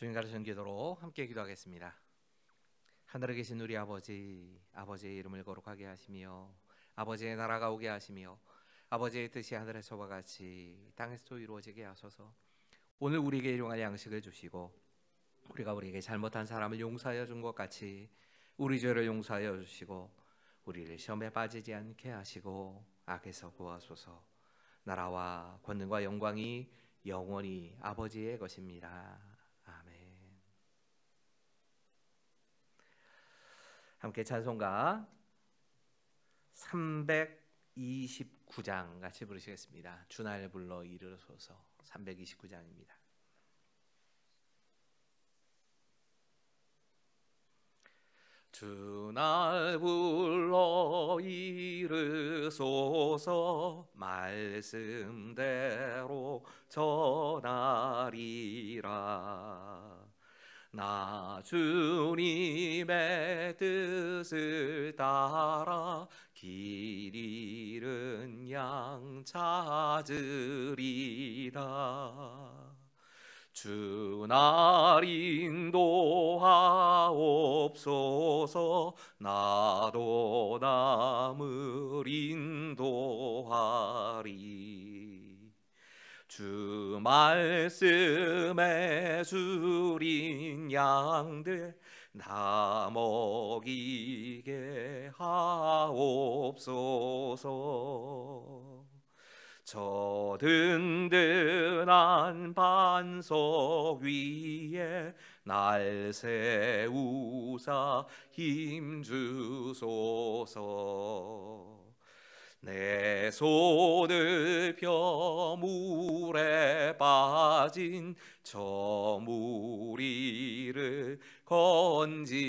주님 가르치는 기도로 함께 기도하겠습니다. 하늘에 계신 우리 아버지, 아버지의 이름을 거룩하게 하시며 아버지의 나라가 오게 하시며 아버지의 뜻이 하늘에서와 같이 땅에서도 이루어지게 하소서. 오늘 우리에게 일용할 양식을 주시고 우리가 우리에게 잘못한 사람을 용서하여 준 것 같이 우리 죄를 용서하여 주시고 우리를 시험에 빠지지 않게 하시고 악에서 구하소서. 나라와 권능과 영광이 영원히 아버지의 것입니다. 아멘. 함께 찬송가 329장 같이 부르시겠습니다. 주날 불러 이르소서. 329장입니다. 주날 불러 이르소서. 말씀대로 전하리라. 나 주님의 뜻을 따라 길 잃은 양 찾으리라. 주날 인도하옵소서. 나도 남을 인도하리. 주 말씀에 줄인 양들 나 먹이게 하옵소서. 저 든든한 반석 위에 날 세우사 힘주소서. 내 손을 펴 물에 빠진 저 무리를 건지리다.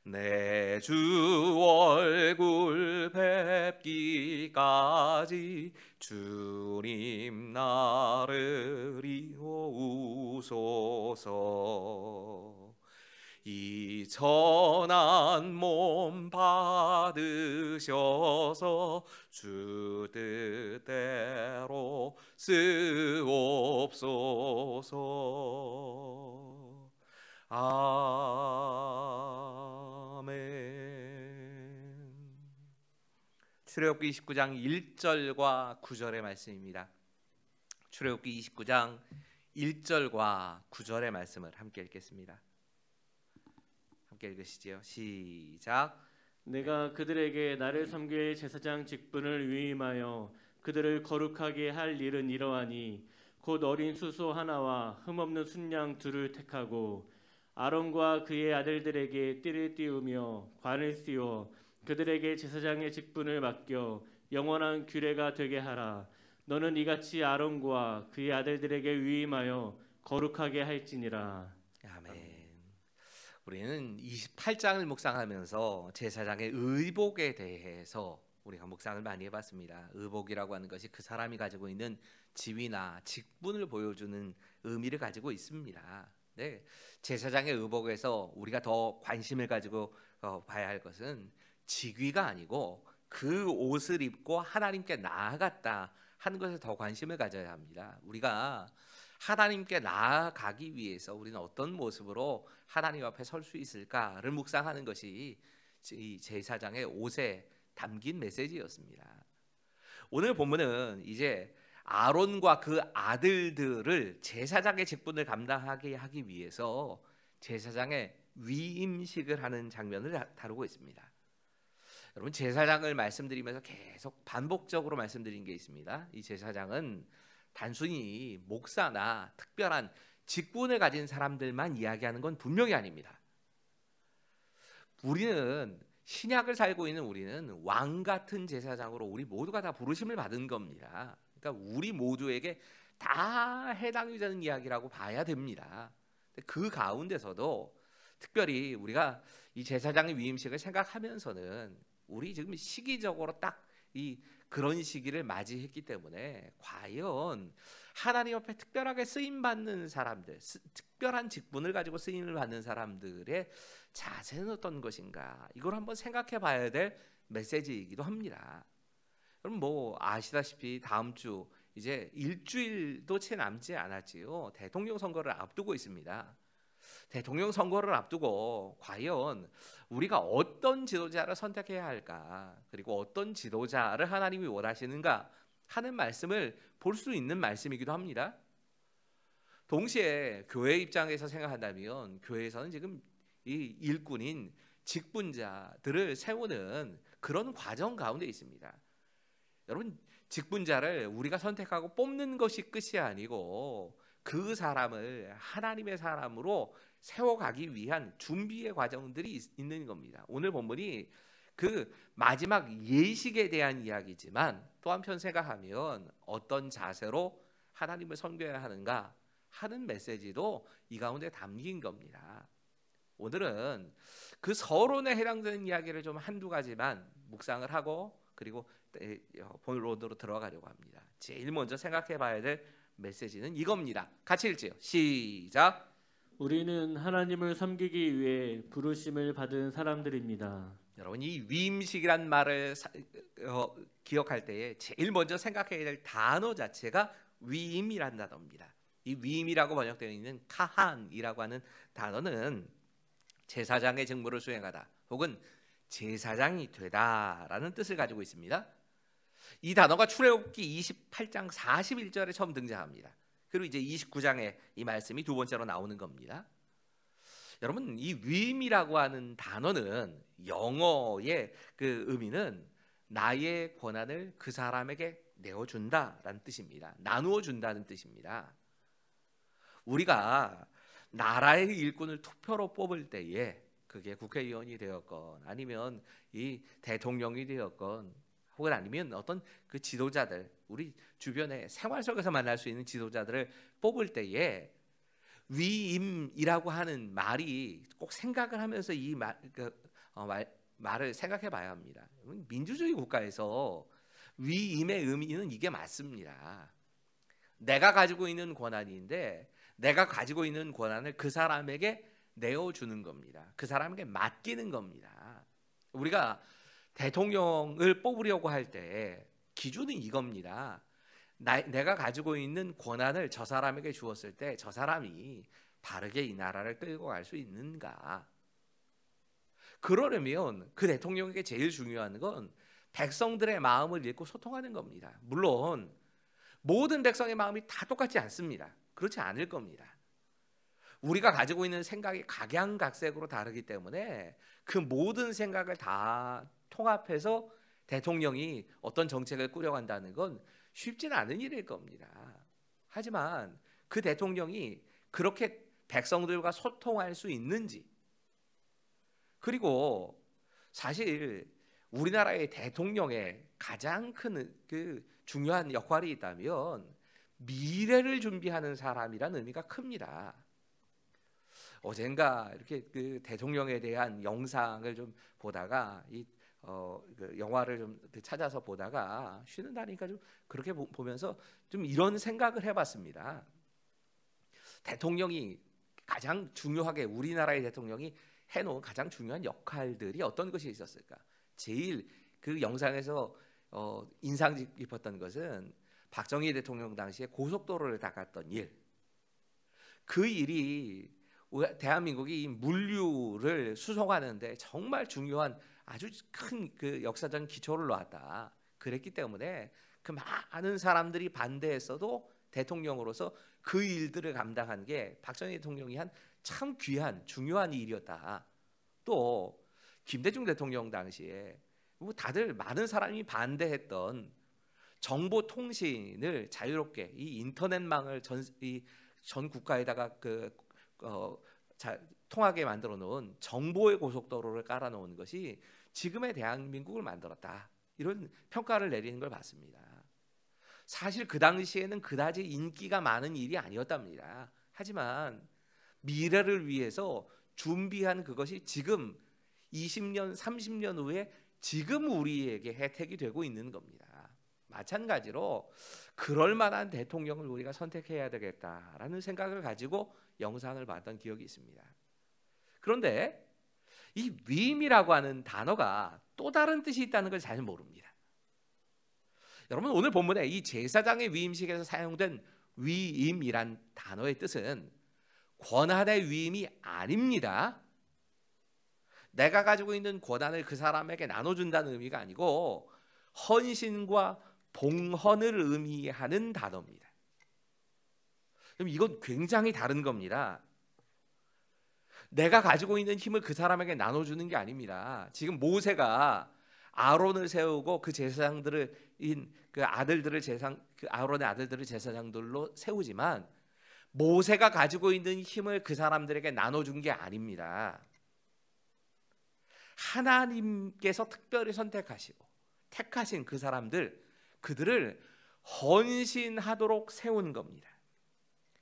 내 주 얼굴 뵙기까지 주님 나를 이호우소서. 이 천한 몸 받으셔서 주 뜻대로 쓰옵소서. 아멘. 출애굽기 29장 1절과 9절의 말씀입니다. 출애굽기 29장 1절과 9절의 말씀을 함께 읽겠습니다. 함께 읽으시지요. 시작. 내가 그들에게 나를 섬길 제사장 직분을 위임하여 그들을 거룩하게 할 일은 이러하니 곧 어린 수소 하나와 흠없는 순양 둘을 택하고 아론과 그의 아들들에게 띠를 띄우며 관을 씌워 그들에게 제사장의 직분을 맡겨 영원한 규례가 되게 하라. 너는 이같이 아론과 그의 아들들에게 위임하여 거룩하게 할지니라. 아멘. 우리는 28장을 묵상하면서 제사장의 의복에 대해서 우리가 묵상을 많이 해봤습니다. 의복이라고 하는 것이 그 사람이 가지고 있는 지위나 직분을 보여주는 의미를 가지고 있습니다. 네, 제사장의 의복에서 우리가 더 관심을 가지고 봐야 할 것은 직위가 아니고 그 옷을 입고 하나님께 나아갔다 하는 것에 더 관심을 가져야 합니다. 우리가 하나님께 나아가기 위해서 우리는 어떤 모습으로 하나님 앞에 설 수 있을까를 묵상하는 것이 이 제사장의 옷에 담긴 메시지였습니다. 오늘 본문은 이제 아론과 그 아들들을 제사장의 직분을 감당하게 하기 위해서 제사장의 위임식을 하는 장면을 다루고 있습니다. 여러분, 제사장을 말씀드리면서 계속 반복적으로 말씀드린 게 있습니다. 이 제사장은 단순히 목사나 특별한 직분을 가진 사람들만 이야기하는 건 분명히 아닙니다. 우리는 신약을 살고 있는 우리는 왕 같은 제사장으로 우리 모두가 다 부르심을 받은 겁니다. 그러니까 우리 모두에게 다 해당이 되는 이야기라고 봐야 됩니다. 그 가운데서도 특별히 우리가 이 제사장의 위임식을 생각하면서는 우리 지금 시기적으로 딱 그런 시기를 맞이했기 때문에 과연 하나님 앞에 특별하게 쓰임 받는 사람들, 특별한 직분을 가지고 쓰임을 받는 사람들의 자세는 어떤 것인가, 이걸 한번 생각해 봐야 될 메시지이기도 합니다. 여러분, 뭐 아시다시피 다음 주 이제 일주일도 채 남지 않았지요. 대통령 선거를 앞두고 있습니다. 대통령 선거를 앞두고 과연 우리가 어떤 지도자를 선택해야 할까, 그리고 어떤 지도자를 하나님이 원하시는가 하는 말씀을 볼 수 있는 말씀이기도 합니다. 동시에 교회 입장에서 생각한다면 교회에서는 지금 이 일꾼인 직분자들을 세우는 그런 과정 가운데 있습니다. 여러분, 직분자를 우리가 선택하고 뽑는 것이 끝이 아니고 그 사람을 하나님의 사람으로 세워가기 위한 준비의 과정들이 있는 겁니다. 오늘 본문이 그 마지막 예식에 대한 이야기지만 또 한편 생각하면 어떤 자세로 하나님을 섬겨야 하는가 하는 메시지도 이 가운데 담긴 겁니다. 오늘은 그 서론에 해당되는 이야기를 좀 한두 가지만 묵상을 하고 그리고 본론으로 들어가려고 합니다. 제일 먼저 생각해 봐야 될 메시지는 이겁니다. 같이 읽지요. 시작. 우리는 하나님을 섬기기 위해 부르심을 받은 사람들입니다. 여러분, 이 위임식이란 말을 기억할 때에 제일 먼저 생각해야 될 단어 자체가 위임이란 단어입니다. 이 위임이라고 번역되어 있는 카한이라고 하는 단어는 제사장의 직무를 수행하다 혹은 제사장이 되다라는 뜻을 가지고 있습니다. 이 단어가 출애굽기 28장 41절에 처음 등장합니다. 그리고 이제 29장에 이 말씀이 두 번째로 나오는 겁니다. 여러분, 이 위임이라고 하는 단어는 영어의 그 의미는 나의 권한을 그 사람에게 내어준다라는 뜻입니다. 나누어 준다는 뜻입니다. 우리가 나라의 일꾼을 투표로 뽑을 때에 그게 국회의원이 되었건 아니면 이 대통령이 되었건 혹은 아니면 어떤 그 지도자들, 우리 주변에 생활 속에서 만날 수 있는 지도자들을 뽑을 때에 위임이라고 하는 말이 꼭 생각을 하면서 이 말을 생각해 봐야 합니다. 민주주의 국가에서 위임의 의미는 이게 맞습니다. 내가 가지고 있는 권한인데 내가 가지고 있는 권한을 그 사람에게 내어주는 겁니다. 그 사람에게 맡기는 겁니다. 우리가 대통령을 뽑으려고 할 때 기준은 이겁니다. 내가 가지고 있는 권한을 저 사람에게 주었을 때 저 사람이 바르게 이 나라를 끌고 갈 수 있는가. 그러려면 그 대통령에게 제일 중요한 건 백성들의 마음을 읽고 소통하는 겁니다. 물론 모든 백성의 마음이 다 똑같지 않습니다. 그렇지 않을 겁니다. 우리가 가지고 있는 생각이 각양각색으로 다르기 때문에 그 모든 생각을 다 통합해서 대통령이 어떤 정책을 꾸려간다는 건 쉽지는 않은 일일 겁니다. 하지만 그 대통령이 그렇게 백성들과 소통할 수 있는지, 그리고 사실 우리나라의 대통령의 가장 큰 그 중요한 역할이 있다면 미래를 준비하는 사람이라는 의미가 큽니다. 어젠가 이렇게 그 대통령에 대한 영상을 좀 보다가 그 영화를 좀 찾아서 보다가 쉬는 날이니까 좀 그렇게 보면서 좀 이런 생각을 해봤습니다. 대통령이 가장 중요하게 우리나라의 대통령이 해놓은 가장 중요한 역할들이 어떤 것이 있었을까? 제일 그 영상에서 인상 깊었던 것은 박정희 대통령 당시에 고속도로를 닦았던 일. 그 일이 대한민국이 이 물류를 수송하는데 정말 중요한 아주 큰 그 역사적 기초를 놓았다. 그랬기 때문에 그 많은 사람들이 반대했어도 대통령으로서 그 일들을 감당한 게 박정희 대통령이 한 참 귀한 중요한 일이었다. 또 김대중 대통령 당시에 뭐 다들 많은 사람이 반대했던 정보통신을 자유롭게 이 인터넷망을 전 국가에다가 통하게 만들어 놓은 정보의 고속도로를 깔아 놓은 것이 지금의 대한민국을 만들었다. 이런 평가를 내리는 걸 봤습니다. 사실 그 당시에는 그다지 인기가 많은 일이 아니었답니다. 하지만 미래를 위해서 준비한 그것이 지금 20년, 30년 후에 지금 우리에게 혜택이 되고 있는 겁니다. 마찬가지로 그럴 만한 대통령을 우리가 선택해야 되겠다라는 생각을 가지고 영상을 봤던 기억이 있습니다. 그런데 이 위임이라고 하는 단어가 또 다른 뜻이 있다는 걸 잘 모릅니다. 여러분 오늘 본문에 이 제사장의 위임식에서 사용된 위임이란 단어의 뜻은 권한의 위임이 아닙니다. 내가 가지고 있는 권한을 그 사람에게 나눠준다는 의미가 아니고 헌신과 봉헌을 의미하는 단어입니다. 그럼 이건 굉장히 다른 겁니다. 내가 가지고 있는 힘을 그 사람에게 나눠주는 게 아닙니다. 지금 모세가 아론을 세우고 그 제사장들을 아론의 아들들을 제사장들로 세우지만 모세가 가지고 있는 힘을 그 사람들에게 나눠준 게 아닙니다. 하나님께서 특별히 선택하시고 택하신 그 사람들, 그들을 헌신하도록 세운 겁니다.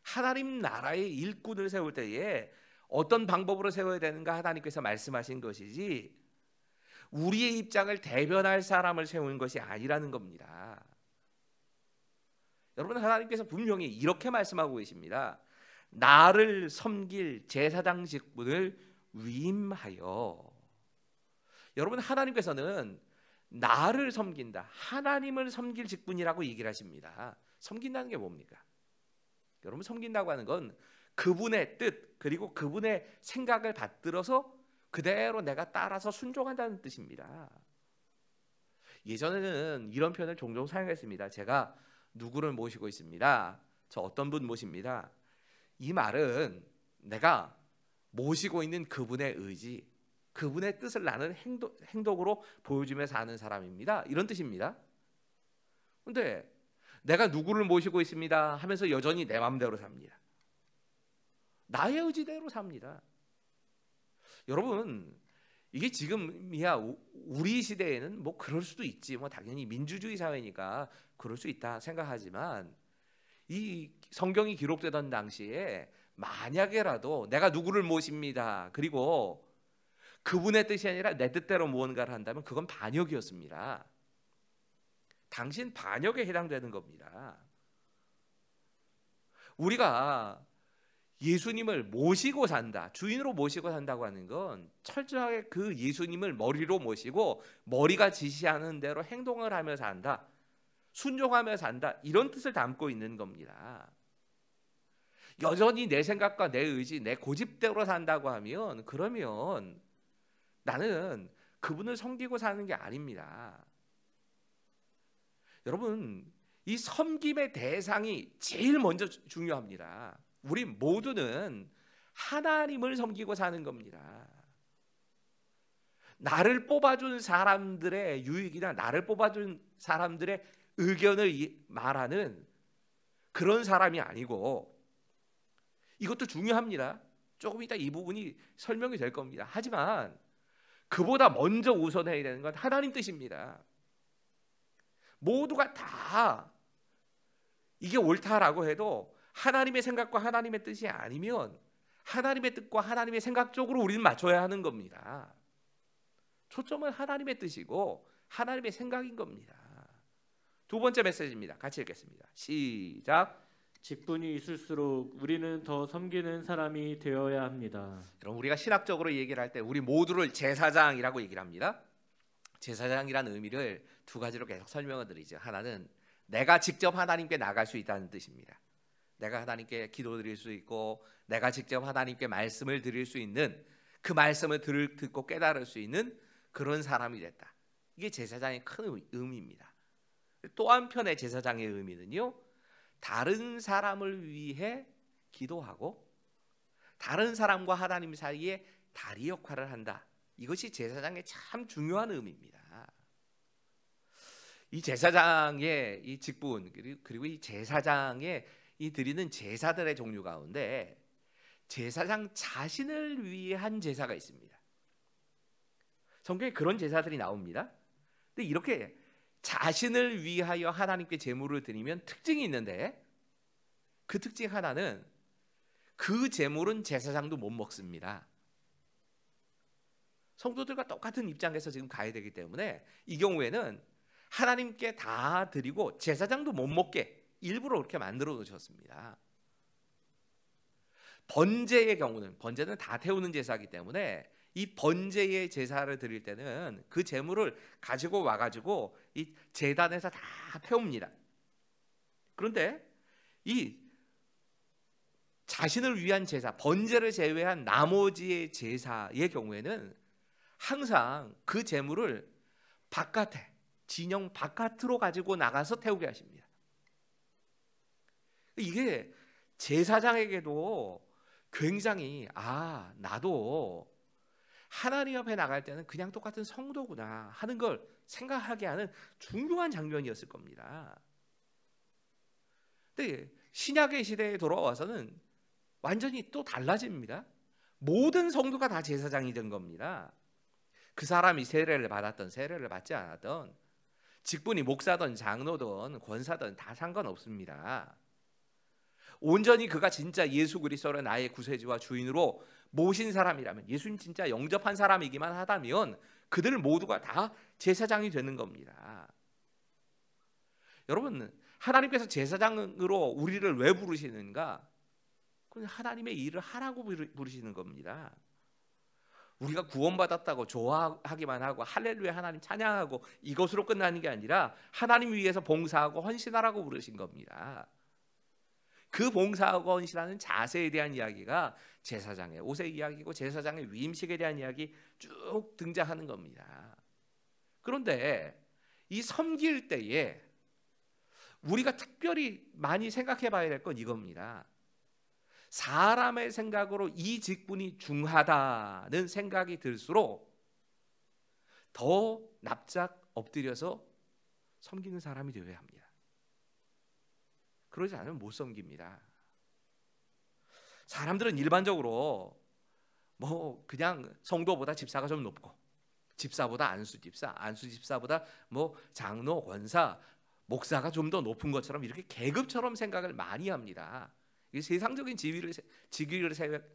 하나님 나라의 일꾼을 세울 때에 어떤 방법으로 세워야 되는가 하나님께서 말씀하신 것이지 우리의 입장을 대변할 사람을 세우는 것이 아니라는 겁니다. 여러분, 하나님께서 분명히 이렇게 말씀하고 계십니다. 나를 섬길 제사장 직분을 위임하여. 여러분, 하나님께서는 나를 섬긴다, 하나님을 섬길 직분이라고 얘기를 하십니다. 섬긴다는 게 뭡니까? 여러분, 섬긴다고 하는 건 그분의 뜻 그리고 그분의 생각을 받들어서 그대로 내가 따라서 순종한다는 뜻입니다. 예전에는 이런 표현을 종종 사용했습니다. 제가 누구를 모시고 있습니다. 저 어떤 분 모십니다. 이 말은 내가 모시고 있는 그분의 의지, 그분의 뜻을 나는 행동으로 보여주며 사는 사람입니다. 이런 뜻입니다. 그런데 내가 누구를 모시고 있습니다 하면서 여전히 내 마음대로 삽니다. 나의 의지대로 삽니다. 여러분, 이게 지금이야 우리 시대에는 뭐 그럴 수도 있지, 뭐 당연히 민주주의 사회니까 그럴 수 있다 생각하지만 이 성경이 기록되던 당시에 만약에라도 내가 누구를 모십니다 그리고 그분의 뜻이 아니라 내 뜻대로 무언가를 한다면 그건 반역이었습니다. 당신 반역에 해당되는 겁니다. 우리가 예수님을 모시고 산다, 주인으로 모시고 산다고 하는 건 철저하게 그 예수님을 머리로 모시고 머리가 지시하는 대로 행동을 하며 산다, 순종하며 산다, 이런 뜻을 담고 있는 겁니다. 여전히 내 생각과 내 의지, 내 고집대로 산다고 하면 그러면 나는 그분을 섬기고 사는 게 아닙니다. 여러분, 이 섬김의 대상이 제일 먼저 중요합니다. 우리 모두는 하나님을 섬기고 사는 겁니다. 나를 뽑아준 사람들의 유익이나 나를 뽑아준 사람들의 의견을 말하는 그런 사람이 아니고, 이것도 중요합니다. 조금 이따 이 부분이 설명이 될 겁니다. 하지만 그보다 먼저 우선해야 되는 건 하나님 뜻입니다. 모두가 다 이게 옳다라고 해도 하나님의 생각과 하나님의 뜻이 아니면 하나님의 뜻과 하나님의 생각 쪽으로 우리는 맞춰야 하는 겁니다. 초점은 하나님의 뜻이고 하나님의 생각인 겁니다. 두 번째 메시지입니다. 같이 읽겠습니다. 시작. 직분이 있을수록 우리는 더 섬기는 사람이 되어야 합니다. 그럼 우리가 신학적으로 얘기를 할 때 우리 모두를 제사장이라고 얘기를 합니다. 제사장이라는 의미를 두 가지로 계속 설명을 드리죠. 하나는 내가 직접 하나님께 나갈 수 있다는 뜻입니다. 내가 하나님께 기도드릴 수 있고 내가 직접 하나님께 말씀을 드릴 수 있는, 그 말씀을 듣고 깨달을 수 있는 그런 사람이 됐다. 이게 제사장의 큰 의미입니다. 또 한편의 제사장의 의미는요, 다른 사람을 위해 기도하고 다른 사람과 하나님 사이에 다리 역할을 한다. 이것이 제사장의 참 중요한 의미입니다. 이 제사장의 이 직분 그리고 이 제사장의 이 드리는 제사들의 종류 가운데 제사장 자신을 위한 제사가 있습니다. 성경에 그런 제사들이 나옵니다. 근데 이렇게 자신을 위하여 하나님께 제물을 드리면 특징이 있는데, 그 특징 하나는 그 제물은 제사장도 못 먹습니다. 성도들과 똑같은 입장에서 지금 가야 되기 때문에 이 경우에는 하나님께 다 드리고 제사장도 못 먹게 일부러 그렇게 만들어 놓으셨습니다. 번제의 경우는, 번제는 다 태우는 제사이기 때문에 이 번제의 제사를 드릴 때는 그 제물을 가지고 와가지고 이 제단에서 다 태웁니다. 그런데 이 자신을 위한 제사, 번제를 제외한 나머지의 제사의 경우에는 항상 그 제물을 바깥에, 진영 바깥으로 가지고 나가서 태우게 하십니다. 이게 제사장에게도 굉장히 나도 하나님 앞에 나갈 때는 그냥 똑같은 성도구나 하는 걸 생각하게 하는 중요한 장면이었을 겁니다. 근데 신약의 시대에 돌아와서는 완전히 또 달라집니다. 모든 성도가 다 제사장이 된 겁니다. 그 사람이 세례를 받았던 세례를 받지 않았던, 직분이 목사든 장로든 권사든 다 상관없습니다. 온전히 그가 진짜 예수 그리스도를 나의 구세주와 주인으로 모신 사람이라면, 예수님 진짜 영접한 사람이기만 하다면 그들 모두가 다 제사장이 되는 겁니다. 여러분, 하나님께서 제사장으로 우리를 왜 부르시는가? 그건 하나님의 일을 하라고 부르시는 겁니다. 우리가 구원받았다고 좋아하기만 하고 할렐루야 하나님 찬양하고 이것으로 끝나는 게 아니라 하나님 위해서 봉사하고 헌신하라고 부르신 겁니다. 그 봉사하고 헌신하는 자세에 대한 이야기가 제사장의 옷의 이야기고 제사장의 위임식에 대한 이야기 쭉 등장하는 겁니다. 그런데 이 섬길 때에 우리가 특별히 많이 생각해 봐야 될 건 이겁니다. 사람의 생각으로 이 직분이 중하다는 생각이 들수록 더 납작 엎드려서 섬기는 사람이 되어야 합니다. 그러지 않으면 못 섬깁니다. 사람들은 일반적으로 그냥 성도보다 집사가 좀 높고, 집사보다 안수집사, 안수집사보다 장로, 권사, 목사가 좀 더 높은 것처럼 이렇게 계급처럼 생각을 많이 합니다. 세상적인 직위를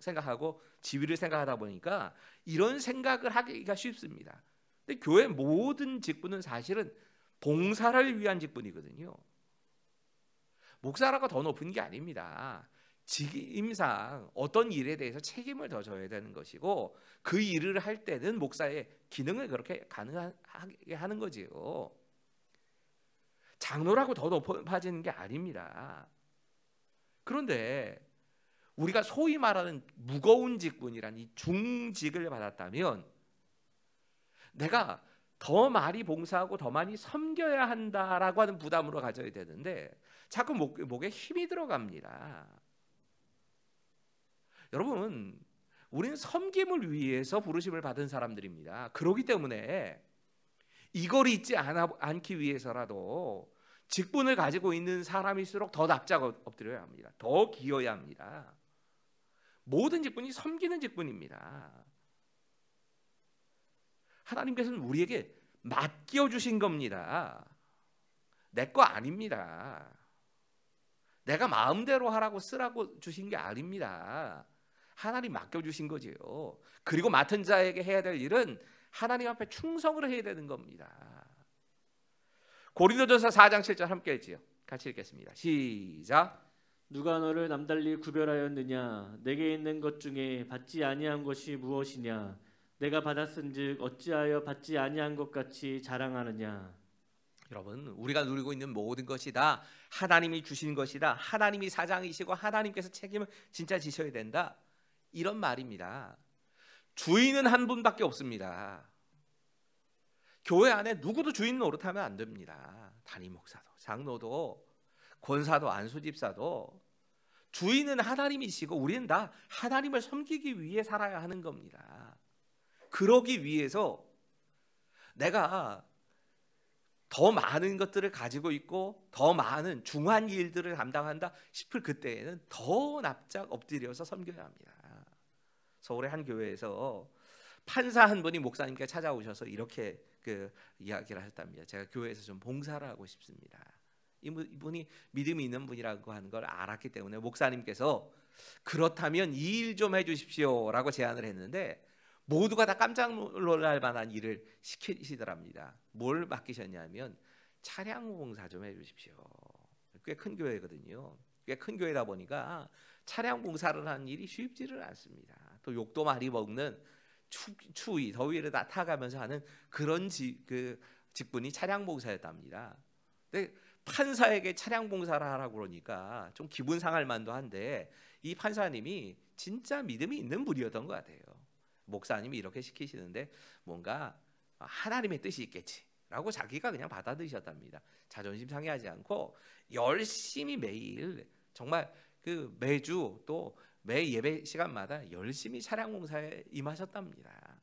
생각하고 지위를 생각하다 보니까 이런 생각을 하기가 쉽습니다. 근데 교회 모든 직분은 사실은 봉사를 위한 직분이거든요. 목사라고 더 높은 게 아닙니다. 직임상 어떤 일에 대해서 책임을 더 져야 되는 것이고, 그 일을 할 때는 목사의 기능을 그렇게 가능하게 하는 거지요. 장로라고 더 높아지는 게 아닙니다. 그런데 우리가 소위 말하는 무거운 직분이란 이 중직을 받았다면 내가 더 많이 봉사하고 더 많이 섬겨야 한다라고 하는 부담으로 가져야 되는데 자꾸 목에 힘이 들어갑니다. 여러분, 우리는 섬김을 위해서 부르심을 받은 사람들입니다. 그렇기 때문에 이걸 잊지 않기 위해서라도 직분을 가지고 있는 사람일수록 더 납작 엎드려야 합니다. 더 기어야 합니다. 모든 직분이 섬기는 직분입니다. 하나님께서는 우리에게 맡겨주신 겁니다. 내 거 아닙니다. 내가 마음대로 하라고 쓰라고 주신 게 아닙니다. 하나님 맡겨주신 거지요. 그리고 맡은 자에게 해야 될 일은 하나님 앞에 충성을 해야 되는 겁니다. 고린도전서 4장 7절 함께 읽지요. 같이 읽겠습니다. 시작. 누가 너를 남달리 구별하였느냐? 내게 있는 것 중에 받지 아니한 것이 무엇이냐? 내가 받았은즉 어찌하여 받지 아니한 것 같이 자랑하느냐? 여러분, 우리가 누리고 있는 모든 것이 다 하나님이 주신 것이다. 하나님이 사장이시고 하나님께서 책임을 진짜 지셔야 된다. 이런 말입니다. 주인은 한 분밖에 없습니다. 교회 안에 누구도 주인 노릇하면 안 됩니다. 담임 목사도, 장로도, 권사도, 안수집사도 주인은 하나님이시고 우리는 다 하나님을 섬기기 위해 살아야 하는 겁니다. 그러기 위해서 내가 더 많은 것들을 가지고 있고 더 많은 중한 일들을 담당한다 싶을 그때에는 더 납작 엎드려서 섬겨야 합니다. 서울의 한 교회에서 판사 한 분이 목사님께 찾아오셔서 이렇게 이야기를 하셨답니다. 제가 교회에서 좀 봉사를 하고 싶습니다. 이분이 믿음이 있는 분이라고 하는 걸 알았기 때문에 목사님께서 그렇다면 이 일 좀 해주십시오라고 제안을 했는데 모두가 다 깜짝 놀랄 만한 일을 시키시더랍니다. 뭘 맡기셨냐면 차량 봉사 좀 해주십시오. 꽤 큰 교회거든요. 꽤 큰 교회다 보니까 차량 봉사를 하는 일이 쉽지를 않습니다. 또 욕도 많이 먹는 추위 더위를 다 타가면서 하는 그런 그 직분이 차량봉사였답니다. 근데 판사에게 차량봉사를 하라고 그러니까 좀 기분 상할 만도 한데 이 판사님이 진짜 믿음이 있는 분이었던 것 같아요. 목사님이 이렇게 시키시는데 뭔가 하나님의 뜻이 있겠지라고 자기가 그냥 받아들이셨답니다. 자존심 상해하지 않고 열심히 매일 정말 그 매주 또 매 예배 시간마다 열심히 차량 봉사에 임하셨답니다.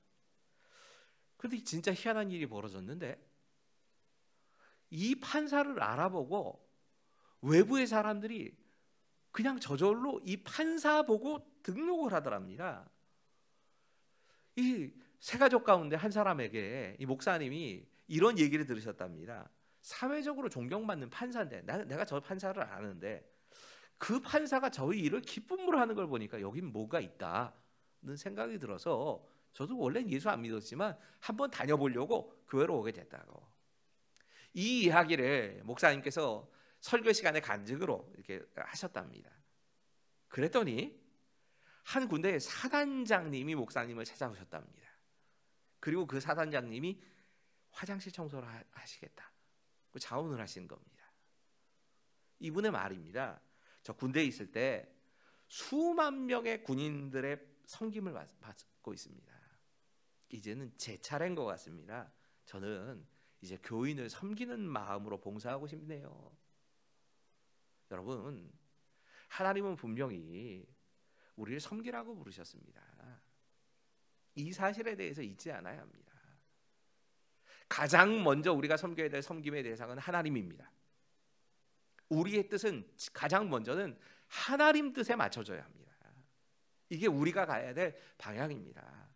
그런데 진짜 희한한 일이 벌어졌는데 이 판사를 알아보고 외부의 사람들이 그냥 저절로 이 판사 보고 등록을 하더랍니다. 이 세 가족 가운데 한 사람에게 이 목사님이 이런 얘기를 들으셨답니다. 사회적으로 존경받는 판사인데 내가 저 판사를 아는데 그 판사가 저희 일을 기쁨으로 하는 걸 보니까 여긴 뭐가 있다는 생각이 들어서 저도 원래는 예수 안 믿었지만 한번 다녀보려고 교회로 오게 됐다고. 이 이야기를 목사님께서 설교 시간에 간증으로 이렇게 하셨답니다. 그랬더니 한 군데의 사단장님이 목사님을 찾아오셨답니다. 그리고 그 사단장님이 화장실 청소를 하시겠다 자원을 하신 겁니다. 이분의 말입니다. 저 군대에 있을 때 수만 명의 군인들의 섬김을 받고 있습니다. 이제는 제 차례인 것 같습니다. 저는 이제 교인을 섬기는 마음으로 봉사하고 싶네요. 여러분, 하나님은 분명히 우리를 섬기라고 부르셨습니다. 이 사실에 대해서 잊지 않아야 합니다. 가장 먼저 우리가 섬겨야 될 섬김의 대상은 하나님입니다. 우리의 뜻은 가장 먼저는 하나님 뜻에 맞춰져야 합니다. 이게 우리가 가야 될 방향입니다.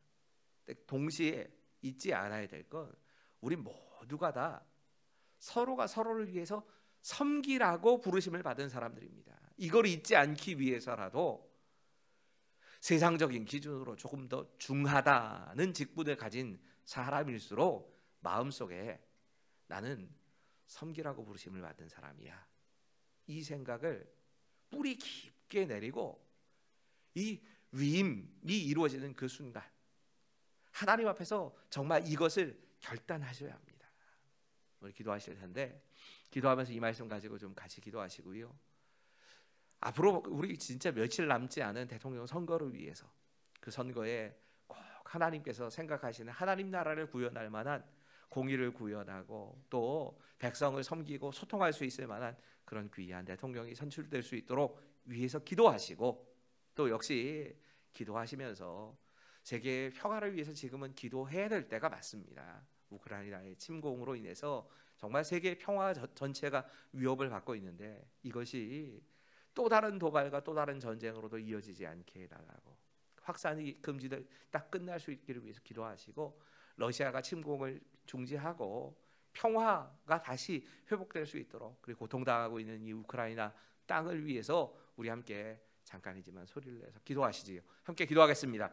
동시에 잊지 않아야 될 건 우리 모두가 다 서로가 서로를 위해서 섬기라고 부르심을 받은 사람들입니다. 이걸 잊지 않기 위해서라도 세상적인 기준으로 조금 더 중하다는 직분을 가진 사람일수록 마음속에 나는 섬기라고 부르심을 받은 사람이야. 이 생각을 뿌리 깊게 내리고 이 위임이 이루어지는 그 순간 하나님 앞에서 정말 이것을 결단하셔야 합니다. 오늘 기도하실 텐데 기도하면서 이 말씀 가지고 좀 같이 기도하시고요. 앞으로 우리 진짜 며칠 남지 않은 대통령 선거를 위해서 그 선거에 꼭 하나님께서 생각하시는 하나님 나라를 구현할 만한 공의를 구현하고 또 백성을 섬기고 소통할 수 있을 만한 그런 귀한 대통령이 선출될 수 있도록 위해서 기도하시고 또 역시 기도하시면서 세계의 평화를 위해서 지금은 기도해야 될 때가 맞습니다. 우크라이나의 침공으로 인해서 정말 세계의 평화 전체가 위협을 받고 있는데 이것이 또 다른 도발과 또 다른 전쟁으로도 이어지지 않게 해달라고 확산이 금지될 딱 끝날 수 있기를 위해서 기도하시고 러시아가 침공을 중지하고 평화가 다시 회복될 수 있도록 그리고 고통당하고 있는 이 우크라이나 땅을 위해서 우리 함께 잠깐이지만 소리를 내서 기도하시지요. 함께 기도하겠습니다.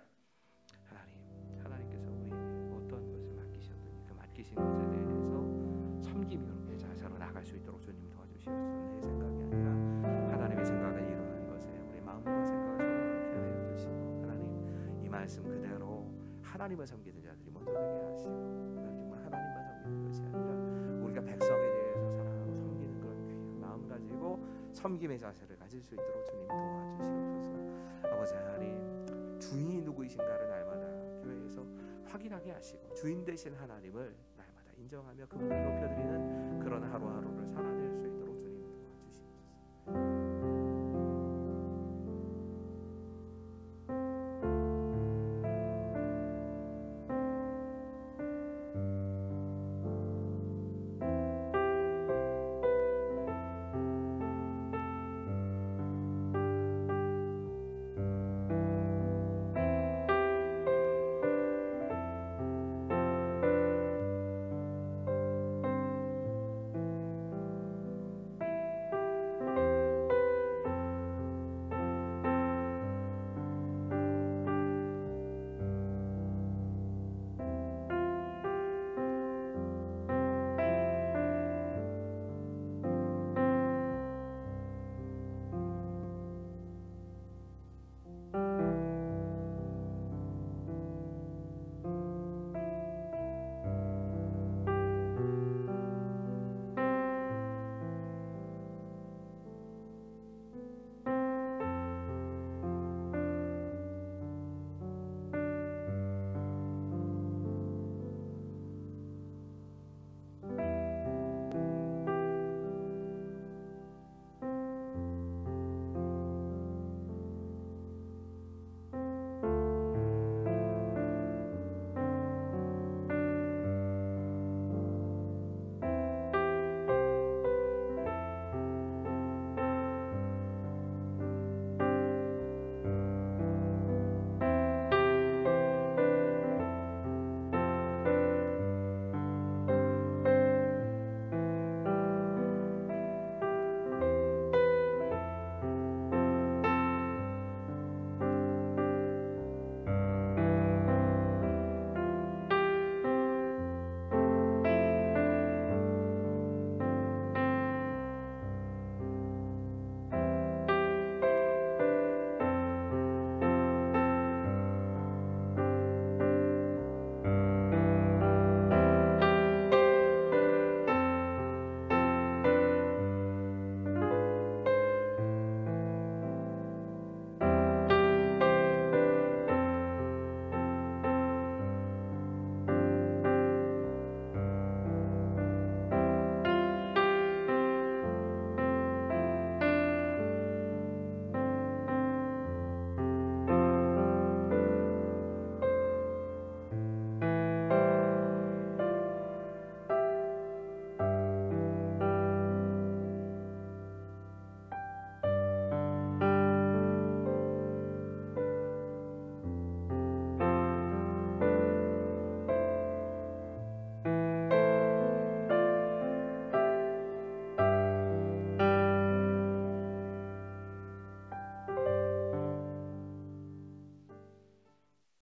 하나님께서 우리 어떤 것을 맡기셨든지 그 맡기신 것에 대해서 섬김의 자세로 나갈 수 있도록 주님 도와주시옵소서. 내 생각이 아니라 하나님의 생각을 이루는 것에 우리 마음과 생각을 서로 표현해 주시고 하나님 이 말씀 그대로 하나님을 섬기는 자들이 먼저 되게 하시고 정말 하나님만 섬기는 것이 아니라 우리가 백성에 대해서 사랑하고 섬기는 그런 귀한 마음 가지고 섬김의 자세를 가질 수 있도록 주님 도와주시옵소서. 아버지 하나님 주인이 누구이신가를 날마다 교회에서 확인하게 하시고 주인 되신 하나님을 날마다 인정하며 그분을 높여드리는 그런 하루하루를 살아